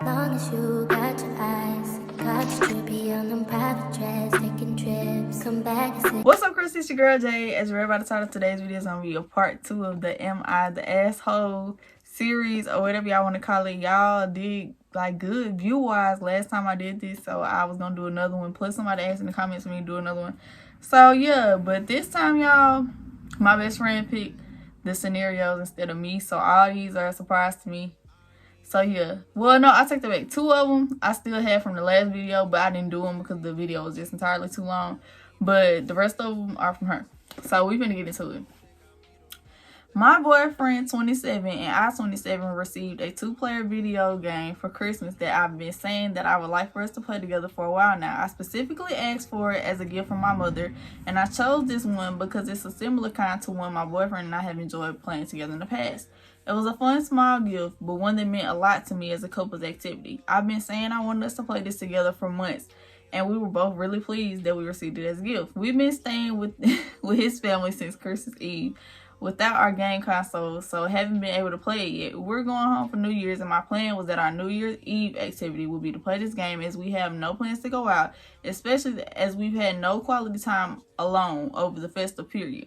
Long as you got your eyes, got your trippy on them private jets, taking trips, come back and sit. What's up, Chris? It's your girl Jay. As we're about to start today's video, is gonna be a part 2 of the Am I the Asshole series, or whatever y'all want to call it. Y'all did like good view wise last time I did this, so I was gonna do another one. Plus somebody asked in the comments for me to do another one. So yeah, but this time y'all, my best friend picked the scenarios instead of me, so all these are a surprise to me. So yeah, well no, I take that back. 2 of them I still had from the last video, but I didn't do them because the video was just entirely too long. But the rest of them are from her. So we're gonna get into it. My boyfriend 27 and I 27 received a 2-player video game for Christmas that I've been saying that I would like for us to play together for a while now. I specifically asked for it as a gift from my mother, and I chose this one because it's a similar kind to one my boyfriend and I have enjoyed playing together in the past. It was a fun small gift, but one that meant a lot to me as a couple's activity. I've been saying I wanted us to play this together for months, and we were both really pleased that we received it as a gift. We've been staying with his family since Christmas Eve without our game console, so haven't been able to play it yet. We're going home for New Year's, and my plan was that our New Year's Eve activity would be to play this game, as we have no plans to go out, especially as we've had no quality time alone over the festive period.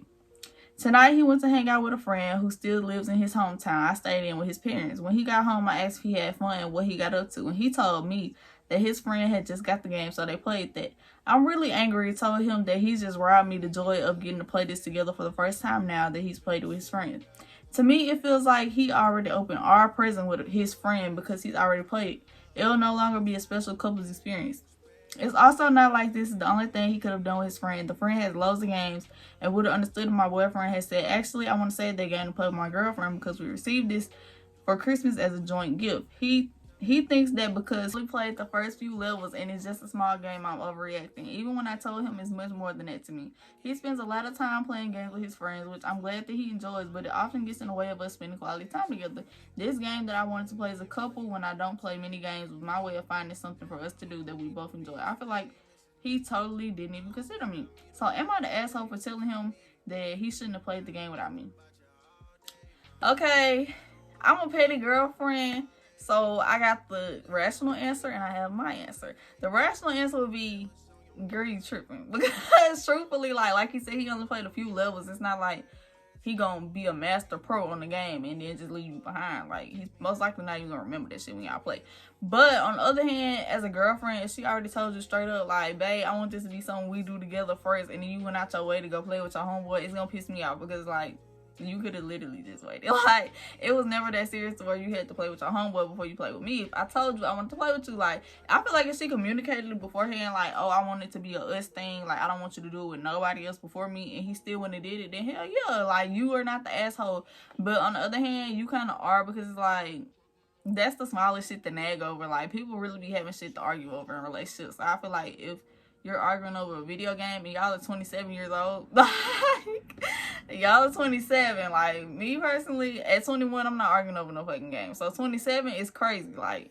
Tonight, he went to hang out with a friend who still lives in his hometown. I stayed in with his parents. When he got home, I asked if he had fun and what he got up to, and he told me that his friend had just got the game, so they played that. I'm really angry and told him that he's just robbed me the joy of getting to play this together for the first time now that he's played it with his friend. To me, it feels like he already opened our present with his friend because he's already played. It'll no longer be a special couple's experience. It's also not like this is the only thing he could have done with his friend. The friend has loads of games and would have understood if my boyfriend had said, actually, I want to save that game to play with my girlfriend because we received this for Christmas as a joint gift. He thinks that because we played the first few levels and it's just a small game, I'm overreacting. Even when I told him it's much more than that to me. He spends a lot of time playing games with his friends, which I'm glad that he enjoys, but it often gets in the way of us spending quality time together. This game that I wanted to play as a couple when I don't play many games was my way of finding something for us to do that we both enjoy. I feel like he totally didn't even consider me. So am I the asshole for telling him that he shouldn't have played the game without me? Okay, I'm a petty girlfriend. So I got the rational answer and I have my answer. The rational answer would be, girl, you tripping. Because truthfully, like he said, he only played a few levels. It's not like he gonna be a master pro on the game and then just leave you behind. Like, he's most likely not even gonna remember that shit when y'all play. But on the other hand, as a girlfriend, if she already told you straight up, like, babe, I want this to be something we do together first, and then you went out your way to go play with your homeboy, it's gonna piss me off because, like, you could have literally just waited. Like, it was never that serious to where you had to play with your homeboy before you play with me. If I told you I wanted to play with you, like, I feel like if she communicated it beforehand, like, oh, I want it to be a us thing, like, I don't want you to do it with nobody else before me, and he still wouldn't have did it, then hell yeah, like, you are not the asshole. But on the other hand, you kind of are, because it's like, that's the smallest shit to nag over. Like, people really be having shit to argue over in relationships. So I feel like if you're arguing over a video game and y'all are 27 years old, like, y'all are 27. Like, me personally, at 21, I'm not arguing over no fucking game. So 27 is crazy. Like,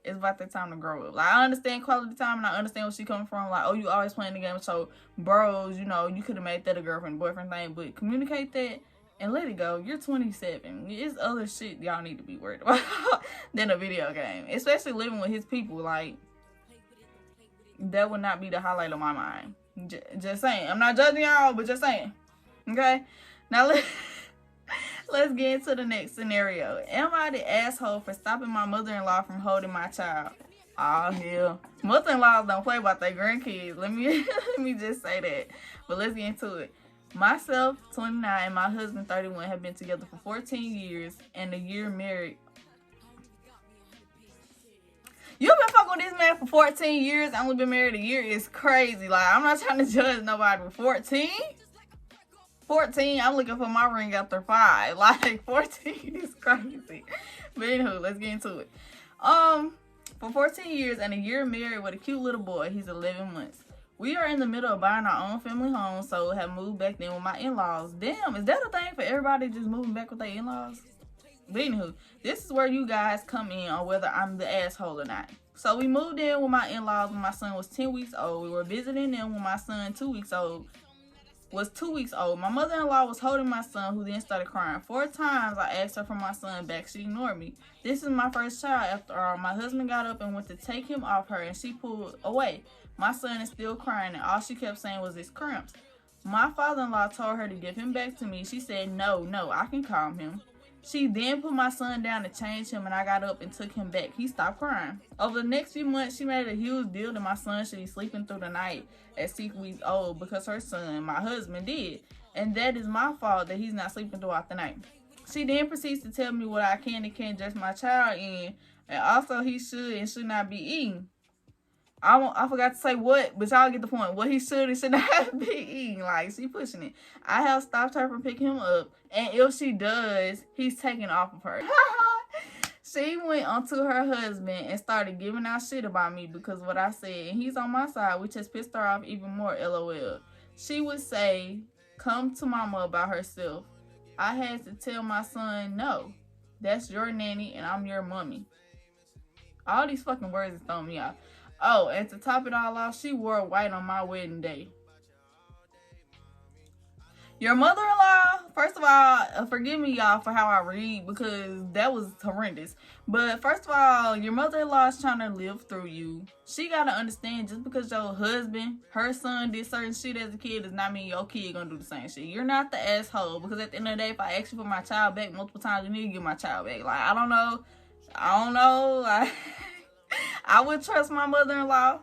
it's about that time to grow up. Like, I understand quality time and I understand where she coming from. Like, oh, you always playing the game, so bros, you know, you could have made that a girlfriend boyfriend thing, but communicate that and let it go. You're 27. It's other shit y'all need to be worried about than a video game, especially living with his people. Like, that would not be the highlight of my mind. Just saying. I'm not judging y'all, but just saying. Okay? Now, let's get into the next scenario. Am I the asshole for stopping my mother-in-law from holding my child? Oh, hell. Mother-in-laws don't play about their grandkids. Let me just say that. But let's get into it. Myself, 29, and my husband, 31, have been together for 14 years and a year married. You've been fucking with this man for 14 years, only been married a year. It's crazy. Like, I'm not trying to judge nobody, but 14? 14, I'm looking for my ring after 5. Like, 14 is crazy. But anywho, let's get into it. For 14 years and a year married with a cute little boy. He's 11 months. We are in the middle of buying our own family home, so have moved back then with my in-laws. Damn, is that a thing for everybody just moving back with their in-laws? But anywho, this is where you guys come in on whether I'm the asshole or not. So we moved in with my in-laws when my son was 10 weeks old. We were visiting them when my son 2 weeks old. was 2 weeks old. My mother-in-law was holding my son, who then started crying. 4 times I asked her for my son back. She ignored me. This is my first child after all. My husband got up and went to take him off her, and she pulled away. My son is still crying, and all she kept saying was his cramps. My father-in-law told her to give him back to me. She said, no, I can calm him. She then put my son down to change him, and I got up and took him back. He stopped crying. Over the next few months, she made a huge deal that my son should be sleeping through the night at 6 weeks old because her son, my husband, did. And that is my fault that he's not sleeping throughout the night. She then proceeds to tell me what I can and can't dress my child in, and also he should and should not be eating. I forgot to say what, but y'all get the point. What he should and should not be eating. Like, she pushing it. I have stopped her from picking him up, and if she does, he's taking off of her. She went onto her husband and started giving out shit about me because of what I said, and he's on my side, which has pissed her off even more, LOL. She would say, come to mama about herself. I had to tell my son, no, that's your nanny and I'm your mommy. All these fucking words is throwing me off. Oh, and to top it all off, she wore white on my wedding day. Your mother-in-law, first of all, forgive me, y'all, for how I read, because that was horrendous. But first of all, your mother-in-law is trying to live through you. She got to understand, just because your husband, her son, did certain shit as a kid does not mean your kid gonna do the same shit. You're not the asshole, because at the end of the day, if I ask you for my child back multiple times, you need to get my child back. Like, I don't know. Like, I would trust my mother-in-law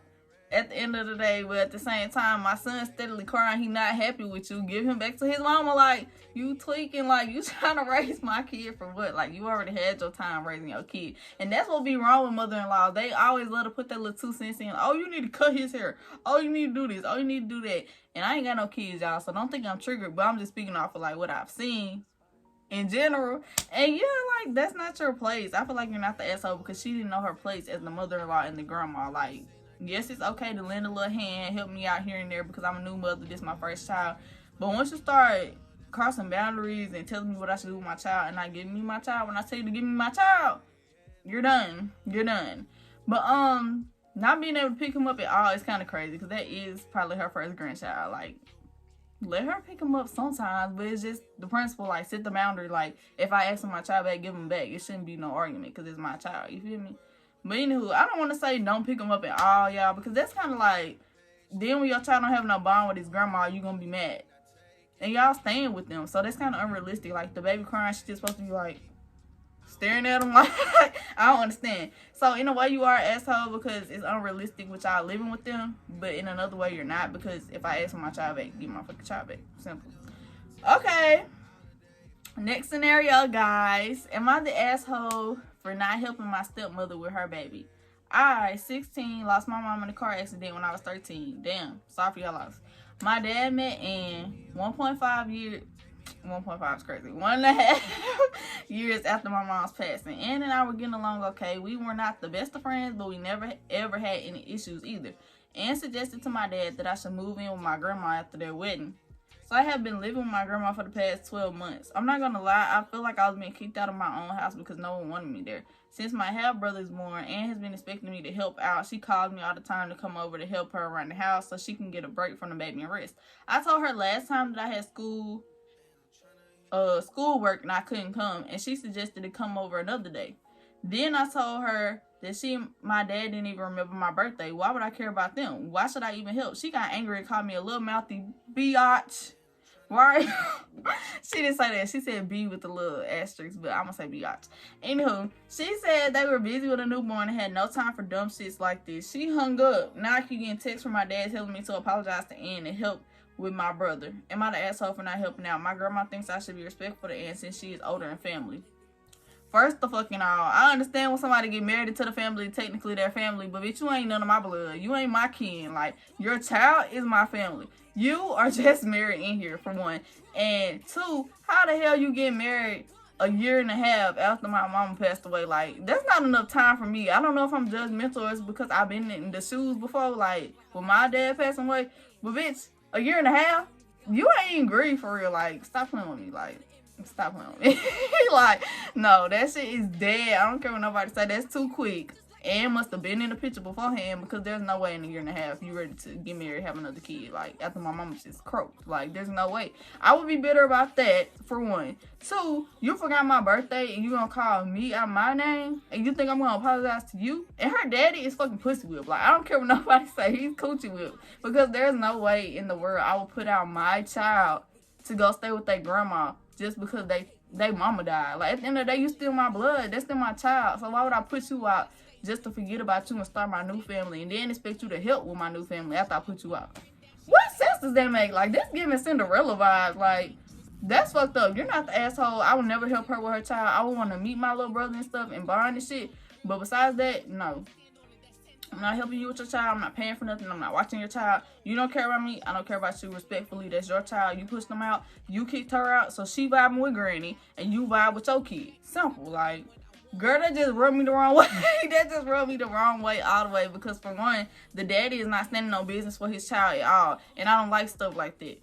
at the end of the day, but at the same time, my son's steadily crying. He not happy with you. Give him back to his mama. Like, you tweaking. Like, you trying to raise my kid for what? Like, you already had your time raising your kid. And that's what be wrong with mother-in-law. They always love to put that little 2 cents in. Oh, you need to cut his hair. Oh, you need to do this. Oh, you need to do that. And I ain't got no kids, y'all, so don't think I'm triggered, but I'm just speaking off of, like, what I've seen in general. And yeah, like, that's not your place. I feel like you're not the asshole because she didn't know her place as the mother-in-law and the grandma. Like, yes, it's okay to lend a little hand, help me out here and there because I'm a new mother. This is my first child. But once you start crossing boundaries and telling me what I should do with my child and not giving me my child when I tell you to give me my child, you're done. You're done. But not being able to pick him up at all is kind of crazy because that is probably her first grandchild. Like, let her pick him up sometimes, but it's just the principle, like, set the boundary. Like, if I ask for my child back, give him back. It shouldn't be no argument because it's my child. You feel me? But anywho, I don't want to say don't pick him up at all, y'all, because that's kind of like, then when your child don't have no bond with his grandma, you going to be mad. And y'all staying with them, so that's kind of unrealistic. Like, the baby crying, she's just supposed to be, like, staring at him. Like, I don't understand. So, in a way, you are an asshole because it's unrealistic with y'all living with them. But in another way, you're not, because if I ask for my child back, give my fucking child back. Simple. Okay. Next scenario, guys. Am I the asshole for not helping my stepmother with her baby? I, 16, lost my mom in a car accident when I was 13. Damn. Sorry for your loss. My dad met in 1.5 years. 1.5 is crazy. 1.5 years after my mom's passing. Ann and I were getting along okay. We were not the best of friends, but we never ever had any issues either. Ann suggested to my dad that I should move in with my grandma after their wedding. So I have been living with my grandma for the past 12 months. I'm not gonna lie, I feel like I was being kicked out of my own house because no one wanted me there. Since my half brother is born, Ann has been expecting me to help out. She calls me all the time to come over to help her around the house so she can get a break from the baby and rest. I told her last time that I had schoolwork and I couldn't come, and she suggested to come over another day. Then I told her that my dad didn't even remember my birthday. Why would I care about them? Why should I even help? She got angry and called me a little mouthy biatch. Why? She didn't say that. She said B with the little asterisk, but I'm gonna say biatch. Anywho, she said they were busy with a newborn and had no time for dumb shits like this. She hung up. Now I keep getting texts from my dad telling me to apologize to Ann and help with my brother. Am I the asshole for not helping out? My grandma thinks I should be respectful to Ann since she is older in family. First of fucking all, I understand when somebody get married into the family, technically their family, but bitch, you ain't none of my blood. You ain't my kin. Like, your child is my family. You are just married in here, for one. And two, how the hell you get married a year and a half after my mama passed away? Like, that's not enough time for me. I don't know if I'm judgmental or it's because I've been in the shoes before, like, with my dad passing away. But bitch, a year and a half? You ain't even grieved for real. Like, stop playing with me. Like, stop playing with me. Like, no, that shit is dead. I don't care what nobody say. That's too quick. and must have been in the picture beforehand, because there's no way in a year and a half you ready to get married, have another kid, like, after my mama just croaked. Like, there's no way. I would be bitter about that, for one. Two, you forgot my birthday, and you gonna call me out my name, and you think I'm gonna apologize to you? And her daddy is fucking pussy whip. Like, I don't care what nobody say, he's coochie whip. Because there's no way in the world I will put out my child to go stay with their grandma just because they mama died. Like, at the end of the day, you still my blood. That's still my child. So why would I put you out just to forget about you and start my new family and then expect you to help with my new family after I put you out? What sense does that make? Like, this giving Cinderella vibes. Like, that's fucked up. You're not the asshole. I would never help her with her child. I would want to meet my little brother and stuff and bond and shit. But besides that, no. I'm not helping you with your child. I'm not paying for nothing. I'm not watching your child. You don't care about me. I don't care about you. Respectfully, that's your child. You pushed them out. You kicked her out. So she vibing with Granny and you vibe with your kid. Simple. Like, girl, that just rubbed me the wrong way. That just rubbed me the wrong way all the way. Because for one, the daddy is not standing on business for his child at all. And I don't like stuff like that.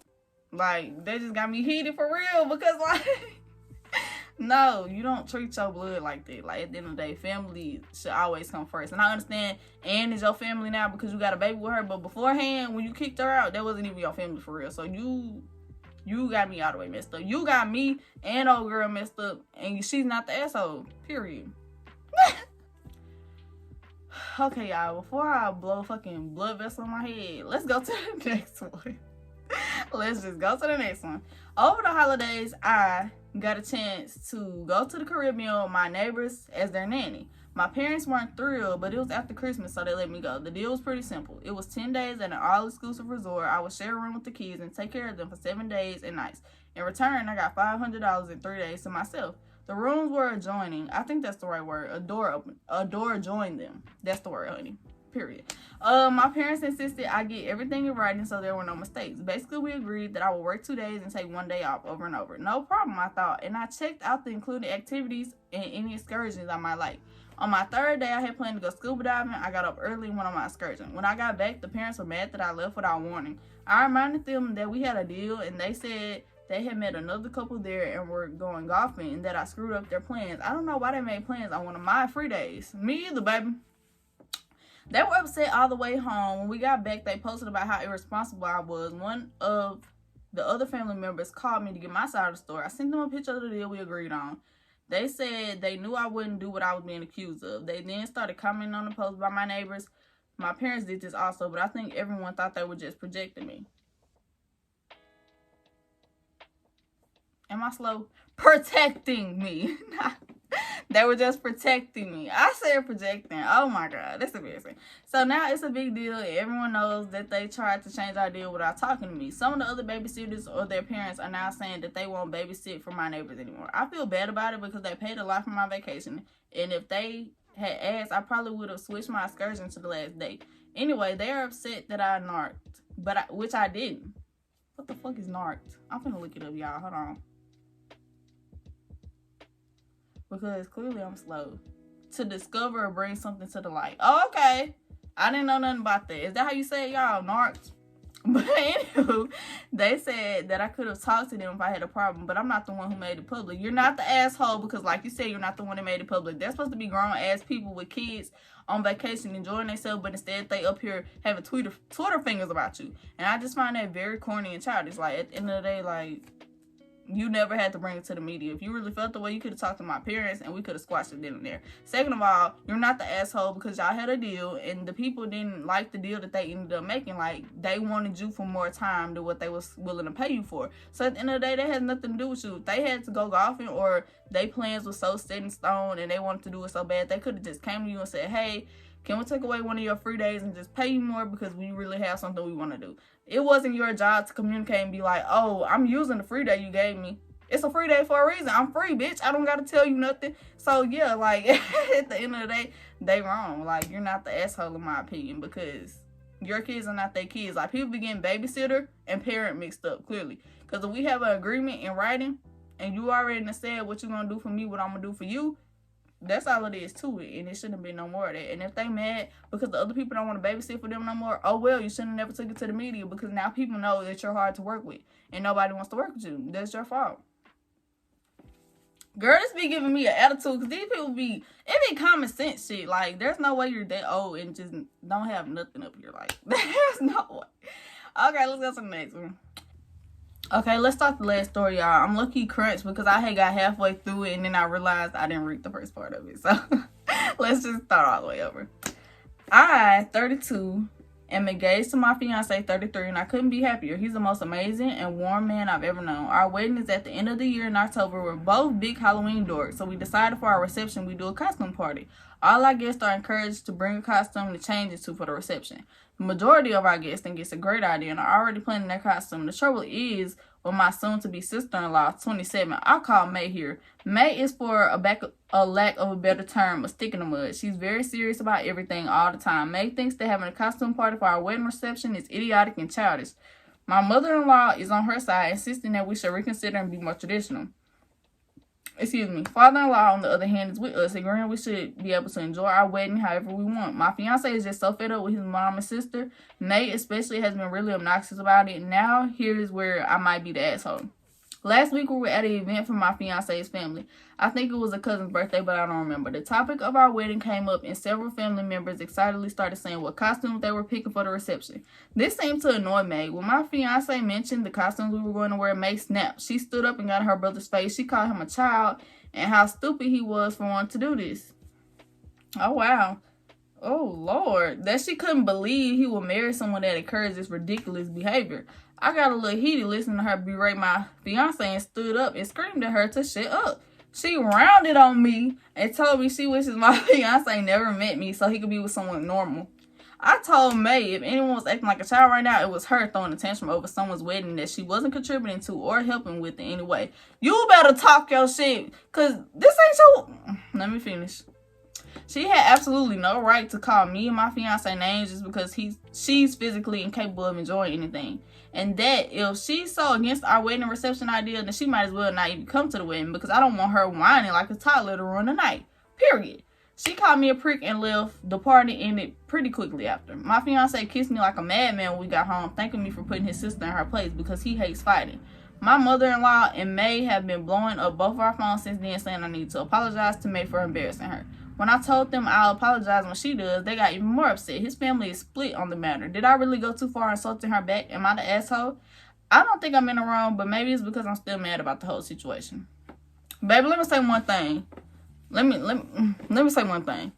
Like, they just got me heated for real. Because, like, no, you don't treat your blood like that. Like, at the end of the day, family should always come first. And I understand Ann is your family now because you got a baby with her. But beforehand, when you kicked her out, that wasn't even your family for real. So you got me all the way messed up. You got me and old girl messed up. And she's not the asshole. Period. Okay, y'all. Before I blow fucking blood vessel in my head, let's go to the next one. Let's just go to the next one. Over the holidays, I got a chance to go to the Caribbean with my neighbors as their nanny. My parents weren't thrilled, but it was after Christmas, so they let me go. The deal was pretty simple. It was 10 days at an all-exclusive resort. I would share a room with the kids and take care of them for 7 days and nights. In return, I got $500 in 3 days to myself. The rooms were adjoining. I think that's the right word. A door joined them. That's the word, honey. Period. My parents insisted I get everything in writing so there were no mistakes. Basically, we agreed that I would work 2 days and take 1 day off over and over. No problem, I thought. And I checked out the included activities and any excursions I might like. On my 3rd day, I had planned to go scuba diving. I got up early and went on my excursion. When I got back, the parents were mad that I left without warning. I reminded them that we had a deal, and they said they had met another couple there and were going golfing, and that I screwed up their plans. I don't know why they made plans on one of my free days. Me either, baby. They were upset all the way home. When we got back, they posted about how irresponsible I was. One of the other family members called me to get my side of the story. I sent them a picture of the deal we agreed on. They said they knew I wouldn't do what I was being accused of. They then started commenting on the post by my neighbors. My parents did this also, but I think everyone thought they were just projecting me. Am I slow? Protecting me. They were just protecting me. I said projecting. Oh my God, that's embarrassing. So now it's a big deal. Everyone knows that they tried to change our deal without talking to me. Some of the other babysitters or their parents are now saying that they won't babysit for my neighbors anymore. I feel bad about it because they paid a lot for my vacation. And if they had asked, I probably would have switched my excursion to the last day. Anyway, they are upset that I narked, which I didn't. What the fuck is narked? I'm finna look it up, y'all. Hold on. Because clearly I'm slow. To discover or bring something to the light. Oh, okay. I didn't know nothing about that. Is that how you say it, y'all? Narked? But anywho, they said that I could have talked to them if I had a problem, but I'm not the one who made it public. You're not the asshole because, like you said, you're not the one that made it public. They're supposed to be grown-ass people with kids on vacation enjoying themselves, but instead they up here having Twitter fingers about you. And I just find that very corny and childish. Like, at the end of the day, like, you never had to bring it to the media. If you really felt the way, you could have talked to my parents and we could have squashed it then and there. Second of all, you're not the asshole because y'all had a deal and the people didn't like the deal that they ended up making. Like, they wanted you for more time than what they was willing to pay you for. So at the end of the day, that has nothing to do with you. If they had to go golfing or their plans were so set in stone and they wanted to do it so bad, they could have just came to you and said, hey, can we take away one of your free days and just pay you more because we really have something we want to do? It wasn't your job to communicate and be like, oh, I'm using the free day you gave me. It's a free day for a reason. I'm free, bitch. I don't got to tell you nothing. So, yeah, like, at the end of the day, they wrong. Like, you're not the asshole in my opinion because your kids are not their kids. Like, people be getting babysitter and parent mixed up, clearly. Because if we have an agreement in writing and you already said what you're going to do for me, what I'm going to do for you, that's all it is to it, and it shouldn't be no more of that. And if they mad because the other people don't want to babysit for them no more, oh well, you shouldn't have never took it to the media because now people know that you're hard to work with and nobody wants to work with you. That's your fault. Girl, this be giving me an attitude because these people it be common sense shit. Like, there's no way you're that old and just don't have nothing up here. Like, there's no way. Okay, let's go to the next one. Okay, let's start the last story, y'all. I'm lucky crunched because I had got halfway through it and then I realized I didn't read the first part of it. So, let's just start all the way over. I, 32, am engaged to my fiance, 33, and I couldn't be happier. He's the most amazing and warm man I've ever known. Our wedding is at the end of the year in October. We're both big Halloween dorks, so we decided for our reception we do a costume party. All our guests are encouraged to bring a costume to change into for the reception. The majority of our guests think it's a great idea and are already planning their costume. The trouble is, with my soon-to-be sister-in-law, 27, I'll call May here. May is, for a lack of a better term, a stick in the mud. She's very serious about everything all the time. May thinks that having a costume party for our wedding reception is idiotic and childish. My mother-in-law is on her side, insisting that we should reconsider and be more traditional. Father-in-law, on the other hand, is with us, agreeing we should be able to enjoy our wedding however we want. My fiance is just so fed up with his mom and sister. Nate especially has been really obnoxious about it. Now, here's where I might be the asshole. Last week, we were at an event for my fiance's family. I think it was a cousin's birthday, but I don't remember. The topic of our wedding came up, and several family members excitedly started saying what costumes they were picking for the reception. This seemed to annoy May. When my fiance mentioned the costumes we were going to wear, May snapped. She stood up and got in her brother's face. She called him a child and how stupid he was for wanting to do this. Oh, wow. Oh, Lord. That she couldn't believe he would marry someone that encouraged this ridiculous behavior. I got a little heated listening to her berate my fiance and stood up and screamed at her to shut up. She rounded on me and told me she wishes my fiance never met me so he could be with someone normal. I told May if anyone was acting like a child right now, it was her throwing a tantrum over someone's wedding that she wasn't contributing to or helping with in any way. You better talk your shit, because this ain't your... Let me finish. She had absolutely no right to call me and my fiance names just because she's physically incapable of enjoying anything. And that if she's so against our wedding reception idea, then she might as well not even come to the wedding because I don't want her whining like a toddler to ruin the night. Period. She called me a prick and left. The party ended pretty quickly after. My fiance kissed me like a madman when we got home, thanking me for putting his sister in her place because he hates fighting. My mother-in-law and May have been blowing up both our phones since then, saying I need to apologize to May for embarrassing her. When I told them I'll apologize when she does, they got even more upset. His family is split on the matter. Did I really go too far insulting her back? Am I the asshole? I don't think I'm in the wrong, but maybe it's because I'm still mad about the whole situation. Baby, let me say one thing. Let me say one thing.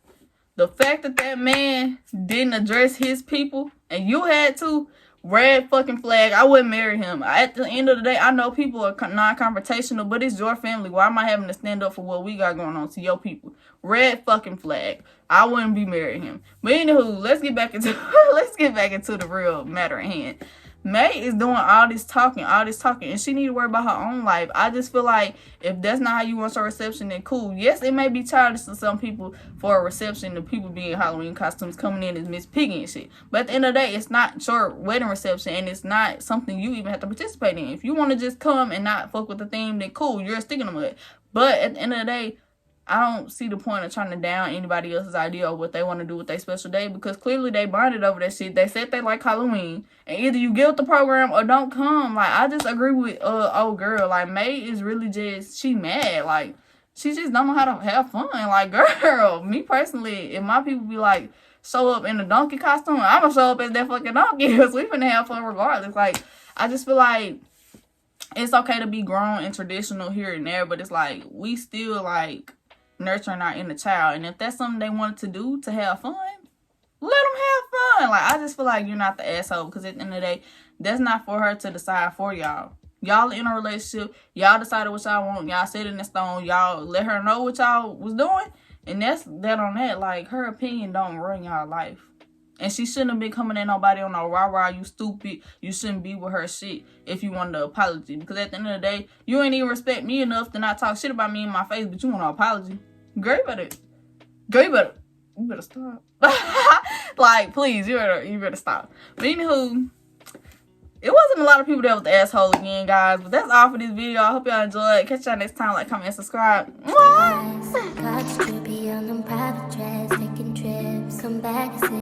The fact that man didn't address his people and you had to, red fucking flag. I wouldn't marry him. At the end of the day, I know people are non-confrontational, but it's your family. Why am I having to stand up for what we got going on to your people? Red fucking flag. I wouldn't be marrying him. But anywho, let's get back into the real matter at hand. May is doing all this talking, and she need to worry about her own life. I just feel like if that's not how you want your reception, then cool. Yes, it may be childish to some people for a reception, the people being in Halloween costumes coming in as Miss Piggy and shit. But at the end of the day, it's not your wedding reception, and it's not something you even have to participate in. If you want to just come and not fuck with the theme, then cool, you're a stick in the mud. But at the end of the day, I don't see the point of trying to down anybody else's idea of what they want to do with their special day because clearly they bonded over that shit. They said they like Halloween, and either you get with the program or don't come. Like, I just agree with old girl. Like, May is really just, she mad. Like, she just don't know how to have fun. Like, girl, me personally, if my people be like, show up in a donkey costume, I'm gonna show up as that fucking donkey because we finna have fun regardless. Like, I just feel like it's okay to be grown and traditional here and there, but it's like, we still like nurturing our inner child, and if that's something they wanted to do to have fun, let them have fun. Like, I just feel like you're not the asshole because at the end of the day, that's not for her to decide for y'all. Y'all in a relationship, y'all decided what y'all want, y'all set it in stone, y'all let her know what y'all was doing, and that's that on that. Like, her opinion don't run y'all life, and she shouldn't have been coming at nobody on no rah-rah, you stupid, you shouldn't be with her shit if you wanted an apology, because at the end of the day, you ain't even respect me enough to not talk shit about me in my face, but you want an apology. Girl, you better stop. Like, please, you better stop. But anywho, it wasn't a lot of people that was the asshole again, guys. But that's all for this video. I hope y'all enjoyed. Catch y'all next time. Like, comment, and subscribe. Got you be on them private jets, taking trips, come back and